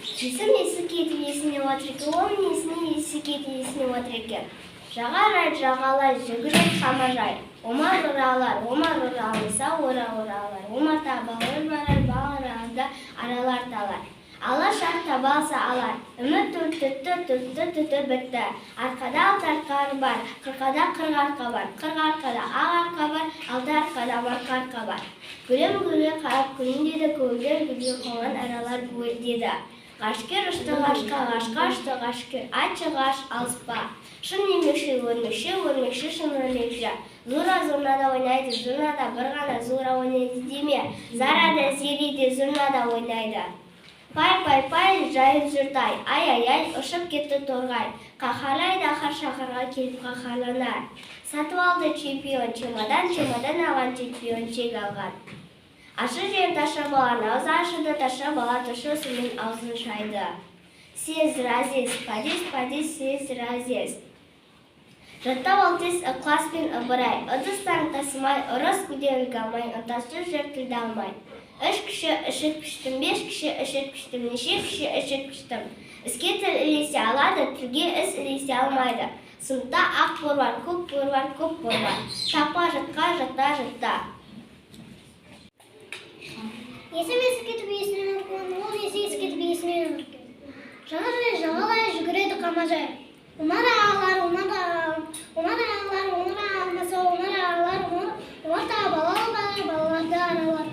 Жесім есі кетіп есіне отыр екен, оның есі кетіп есіне отыр екен. Жағалай, жүгірет қамажай. Омар ұралмаса, оралар. Омар табалар барар, бағырағында аралар талар. Ала шар табалса алар. Үміт түтті бітті. Арқада алты арқар бар, қырқада қырық арқа бар. Қырық арқада ақ арқа бар, алты арқада марқа арқа бар. Гүлім гүлге қарап күліндеді, көгілдер гүлге қонған аралар гуілдеді. Ғашкер ұшты ғашқа, ғашқа ұшты ғашкер, айтшы ғаш алыспа. Шын емекші, өрмекші, шын өрмекші. Зурнада ойнайды, зурнада бір ғана зура ойнайды деме. Зарада зериде зурнада ойнайды. Пай, жайып жүртай, ай, ұшып кетті торғай. Қақарлайды ақыр шақырға келіп қақарланар. Сатып алды чемпион, чемодан алған чемпион чек алған. Ашы жер таша баланы, аузы ашыды таша бала тұшы сумен аузын шайды. Сез разез, падес, сез разез. Жаттап ал тез ықлас пен ыбырай, ыдыстан тасымай, ұрыс күден қалмай, ынтасы жер тілді алмай. Үш кіші ішік піштім, беш кіші ішік піштім, неше кіші ішік піштім. Іске тіл ілесе алады, тілге іс ілесе алмайды. Сыныпта ақ бор бар, көк бор бар. Тапа жатта. Есім есі кетіп есінен өркен, ол есі кетіп есінен өркен. Жағалай, жүгіреді қамажай. Омар ағалар, алмаса, омар табалар, балаларды аралар.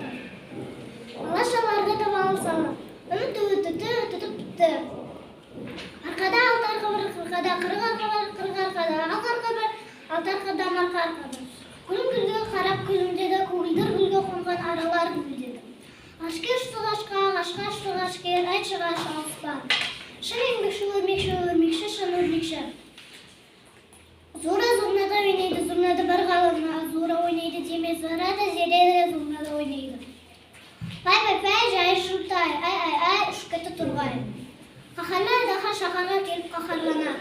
Алашаларды табалар салар. Үміт түтті. Арқада алты арқа бар, қырқада қырық арқа бар, қырық арқада ақ арқа бар, алты арқада марқа арқа бар. Күлім гүлге қарап күлімдеді, көгілдір гүлге қонған аралар гүлдеді. Ғашкер ұшты ғашқа, ғашқа ұшты ғашкер, айтшы ғаш алыспа. Шын өрмекші, шын өрмекші. Зурнада ойнайды, зурнада бір ғалымна, зура ойнайды деме, зарада зереде зурнада ойнайды. Пай, жай жүртай, ай, ұшып кетті тұрғай. Қақарлайды ақыр шақарға келіп қақарлана.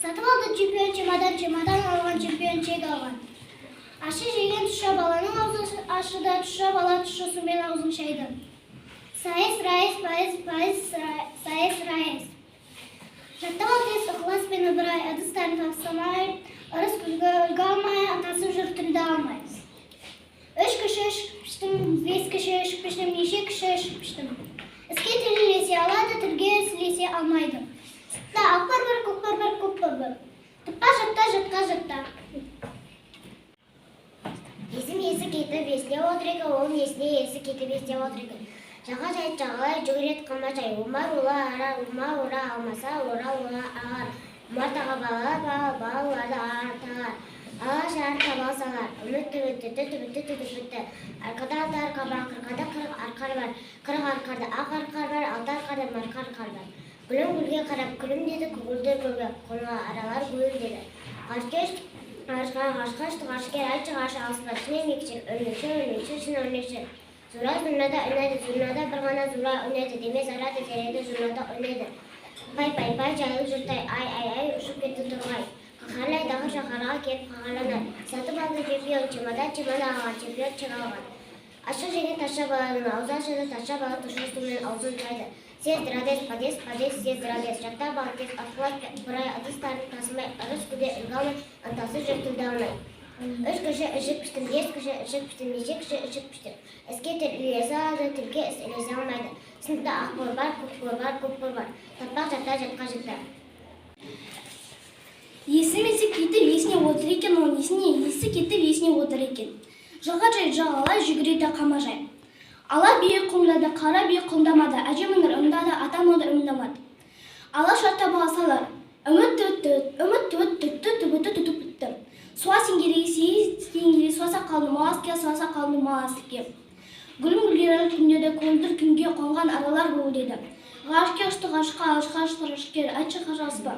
Сатып алды чемпион, чемодан алған чемпион чек алған. Ашы жеген тұша баланың аузы ашыда, тұша бала тұшы сумен аузын шайды. Сайыс, раис. Жаттап ал тез ықылас пен ыбырай, ыдыстарын тапсамай, ырыс күлге үлгі алмай, атасы жүр тілді алмай. Үш кіші ішіп піштім, бес кіші ішіп піштім, неше кіші ішіп піштім. Іске тіл ілесе алады, тілге ілесе алмайды. Сыпта ақ бар, көк бар. Тұпқа жатта. Есім есі кетіп есіне отыр екен, оның есіне есі кетіп есіне отыр екен. Жағалай, жүгірет қамажай. Омар ұра алмаса, орал ағар. Омар таға балаларды артағар. Ала шар табал салар. Үміт түбітті. Арқада алты арқа бар, қырқада қырық арқар бар. Қырық арқарда ақ арқар бар, алты арқарда марқа арқар бар. Гүлім гүлге қарап күлім деді, көгілдір гүлге қонған аралар гүл деді. Ғашқа ұшты ғашкер, айтшы ғаш алыспа. Шын емекші, өрмекші, шын өрмекші. Зурнада ойнайды, зурнада бір ғана зура ойнайды деме, зарада зереде зурнада ойнайды. Пай, жайлы жүртай, ай, ұшып кетті тұрғай. Қақарлайды ақыр шақарға келіп қақарланар. Сатып алды чемпион, чемодан алған, чемпион чек алған. Ашы жеген таша баланың аузы ашыды, таша бала тұшы сумен аузын шайды. Сез радес, падес, сез радес. Жаттап ал тез ықылас пен ыбырай, ыдыстарын тасымай, ырыс күде үлгі алмай, ынтасы жүр тілді алмай. Үш кіші ішік піштім, бес кіші ішік піштім, неше кіші ішік піштім. Іске тіл ілесе алады, тілге іс ілесе алмайды. Сыныпта ақ бор бар, көк бор бар. Таппақ жатта. Есім есі кетіп есіне отыр екен, оның есі кетіп есіне отыр екен. Жағалай, жүгіреді қамажай. Ала бие құмдады, қара бие құмдамады, әжем өнір ұмдады, атам өнір ұмдамады. Ала шарта баласалар, үміт түтті. Суа сенгелей, суаса қалды мағас ке. Гүлім гүлгері күндеді, көлдір күнге қонған аралар гүлдеді. Ғашке ұшты ғашқа, ғашқер, айтшы ғашаспа.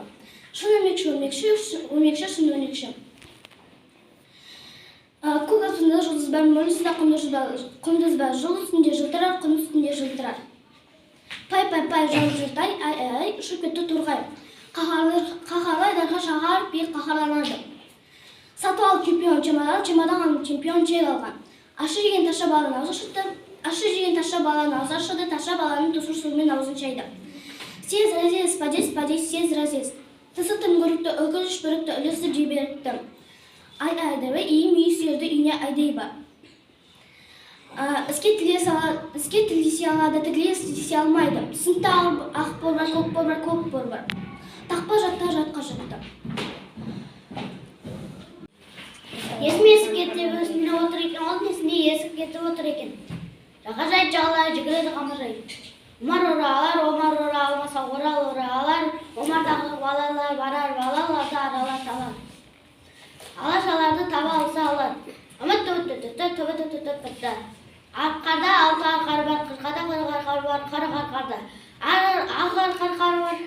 Шын өрмекші, шын өрмекші. Көк астында жұлдыз бар, мөлісінде құндыз бар, жол үстінде жылтырар, құм үстінде жылтырар. Пай, жау жүртай, ай, ұшып кетті тұрғай. Қақарлай дарға шағар, бей қақарланады. Сатып ал чемпион, чемодан чемпион чек алған. Ашы жеген таша баланы аузы ашыды, таша баланың тұсыр суымен аузын шайды. Тез разез, падес, тез разез. Тысытым көрікті, өкіліш бүрікті, үлісі жіберікті. Ай-айдабы, үй сүйерді үйне айдайба. Іске тілдесе алады, тігіле істесе алмайды. Сыныпта ақ бол бар, көк бол бар. Тақпа жатта, жатқа жатта. Есіме есіп кетіп өсінде отыр екен, ол несіне есіп кетіп отыр екен. Жағажай жағалай жүгіреді қамыржай. Омар ора алмаса ора алар. Омардағы балалар барар, балаларды аралар талар. Алашаларды таба алса алар. Үміт түбі. Арқарда алты арқар бар, қырқада қырық арқар бар, қырық арқарда. Арқар бар,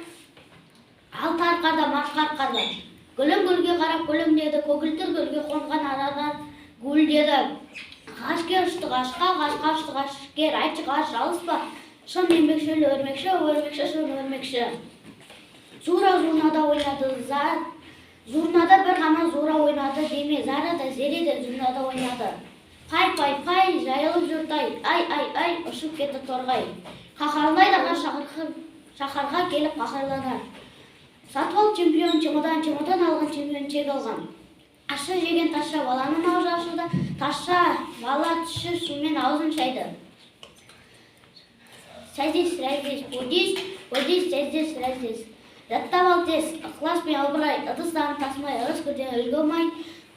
алты арқарда марқа арқар бар. Гүлім гүлге қарап гүлім деді, көгілдір гүлге қонған аралар гүл деді. Ғашкер ұшты ғашқа, ғашқа ұшты ғашкер, айтшы ғаш жалыспа. Шын еңбекші, өрмекші, шын өрмекші. Зура зурнада ойнады, зурнада бір ғана зура ойнады деме, зара да зере де зурнада ойнады. Пай, жайылып жүртай, ай, ұшып кетті торғай. Қақарлайдаған шақарға келіп қақарланар. Сатып ал чемпион, чемодан алған чемпион чек алған. Ашы жеген ташы, баланың аузы ашылды, ташы, бала түші сумен аузын шайды. Сәздес, подес, сәздес, рәздес. Жаттап ал тез, ықылас пен албырай, ыдыстарын тасмай, ырыс көрден үлгі алмай,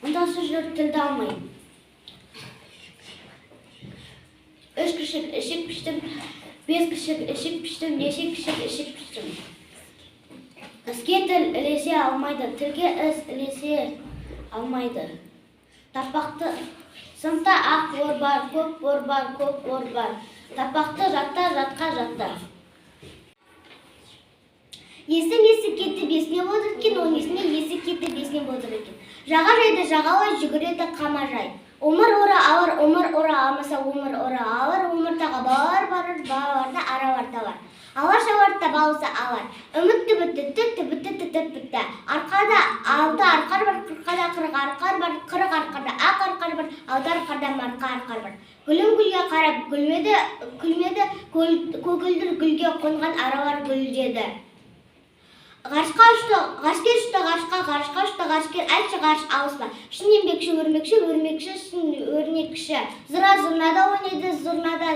ұндасы жүр тілді алмай. Үш кішік ішік піштім, бес кішік ішік піштім, неше кішік ішік піштім. Іске тіл ілесе алмайды, тілге іс ілесе алмайды. Тапақты сыныпта ақ бор бар, көк бор бар. Тапақты жатқа жатта. Есі кетіп есіне болдыр екен, оның есіне есі кетіп есіне болдыр екен. Жағажайды жағалай жүгіреді қамажай. Омар ора алмаса омар ора алар, омартаға балалар барыр, балаларда аралар талар. Алаш таба алса алар. Үмітті бітті. Арқада алты арқар бар, қырқада қырық арқар бар, қырық арқарда ақ арқар бар, алты арқарда марқа арқар бар. Гүлім гүлге қарап күлмеді, көгілдір гүлге қонған аралар гүлдеді. Ғашкер ұшты ғашкер, айтшы ғаш алыспа. Шын еңбекші, өрмекші, шын өрнекші. Зурнада ойнайды, зурнада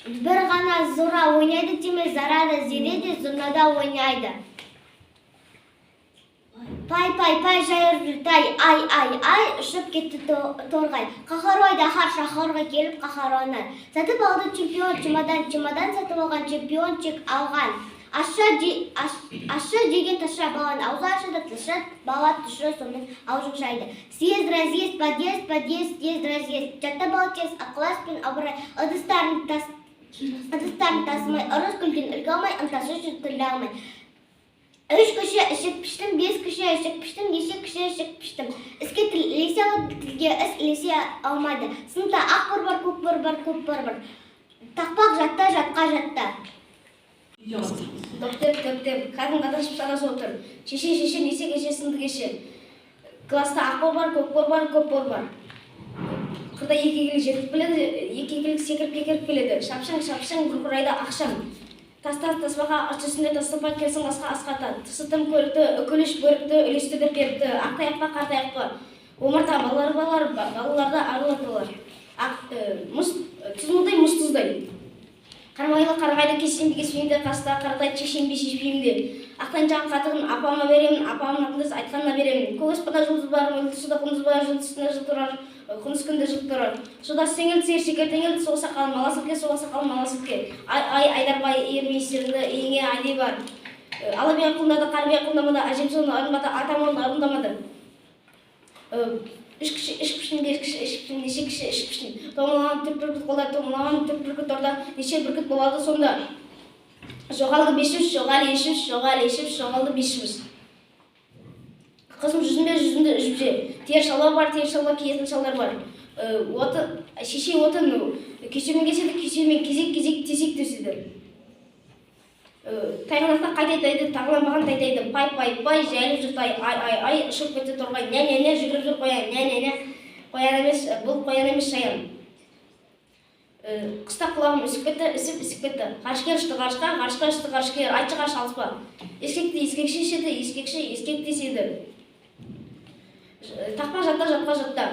бір ғана зура ойнайды деме, зарада зере де зурнада ойнайды. Пай, жайыр жүртай, ай, ұшып кетті торғай. Қахаройда шахарға келіп қахаройнар. Сатып алды чемпион, чемодан сатып алған чемпион чек алған. Ашы деген ташы баланы аузы ашыды, ташы бала түші сонымен аузын шайды. Съезд, разъезд, подъезд, съезд, разъезд. Жатта бал тез, ықылас пен абырай, ыдыстарын тасымай, ұрыс күлген үлгі алмай, ынтасы жүр тілді алмай. Үш кіші ішік піштім, бес кіші ішік піштім, неше кіші ішік піштім. Іске тіл ілесе алады, тілге іс ілесе алмайды. Сыныпта ақ бор бар, көк бор бар. Тақпақ жатқа жатта. Доктор, кәдімгі адасып санасы отыр. Шеше, несе кеше, сынды кеше. Класста ақ бор бар, көк бор бар. Қырда екегілік жетіп біледі, екегілік секіріп келеді. Шапшаң, бұрқырайды ақшаң. Тасбақа ашысында тастапа келсің асқата. Тысытым көрікті, үкіліш бөрікті, үлестігір берікті. Ақтаяқпа, қартаяқпа. Омарта балаларда арылатылар. Тұзмылдай, мұз тұздай. Қарағайды кеспеймді, қаста қаратай шешпеймді. Ақтан жан қатығын апама беремін, апамын ақындыз айтқанына беремін. Көкіспада жұлдыз бар, суда құндыз бар, жұлдызына жыл тұрар, құндыз күнді жыл тұрар. Суда сеңіл шекер теңіл, соғса қалын маласықке. Айдарбай ермейстерді еңе айдай бар. Алабия құлдады, қарбия құлдамады, әжем соны арынбады, атам оны арындамады. Үш кішін, неше кішін. Томылаған түп бүркіт қолдар, томылаған түп бүркіт орда, неше бүркіт болады сонда. Жоғалды бешіміз, жоғал ешіміз, жоғалды бешіміз. Қызым жүзінде жүзде. Тер шалар бар, киетін шалар бар. Шеше отын, кешемен кеседі, кешемен кезек тесек төседі. Тайғанақта қайтайды, тағыланбаған тайтайды. Пай, жайлып жүртай, ай, ұшып кетті торғай. Нә, жүгіріп жүр қоян, нә, қоян емес, бұл қоян емес шаян. Қыста құлағым үсіп кетті. Ғарышкер ұшты ғарышқа, ғарышқа ұшты ғарышкер. Айтшы ғарыш алыспа. Ескекті ескекші ішеді, ескекші ескек деседі. Тақпа жатта, жатқа жатта.